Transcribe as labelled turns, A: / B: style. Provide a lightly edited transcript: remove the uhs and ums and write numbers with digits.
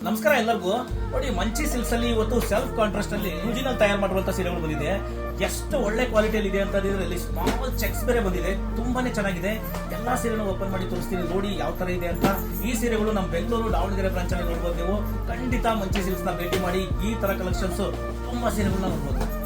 A: ನಮಸ್ಕಾರ ಎಲ್ಲರಿಗೂ. ನೋಡಿ, ಮಂಚಿ ಸಿಲ್ಕ್ಸ್ ಅಲ್ಲಿ ಇವತ್ತು ಸೆಲ್ಫ್ ಕಾಂಟ್ರಾಸ್ಟ್ ಅಲ್ಲಿ ಯೂಜಿನಲ್ ತಯಾರು ಮಾಡಿರುವಂತಹ ಸೀರೆಗಳು ಬಂದಿದೆ. ಎಷ್ಟು ಒಳ್ಳೆ ಕ್ವಾಲಿಟಿಯಲ್ಲಿ ಇದೆ ಅಂತ ಇದರಲ್ಲಿ ಸ್ಮಾಲ್ ಚೆಕ್ಸ್ ಬೇರೆ ಬಂದಿದೆ. ತುಂಬಾನೇ ಚೆನ್ನಾಗಿದೆ. ಎಲ್ಲಾ ಸೀರೆನೂ ಓಪನ್ ಮಾಡಿ ತೋರಿಸ್ತೀನಿ, ನೋಡಿ ಯಾವ ತರ ಇದೆ ಅಂತ. ಈ ಸೀರೆಗಳು ನಮ್ಮ ಬೆಂಗಳೂರು ದಾವಣಗೆರೆ ಬ್ರಾಂಚ್ ಅಲ್ಲಿ ನೋಡಬಹುದು. ನೀವು ಖಂಡಿತ ಮಂಚಿ ಸಿಲ್ಕ್ಸ್ ನ ಭೇಟಿ ಮಾಡಿ ಈ ತರ ಕಲೆಕ್ಷನ್ಸ್ ತುಂಬಾ ಸೀರೆಗಳನ್ನ ನೋಡಬಹುದು.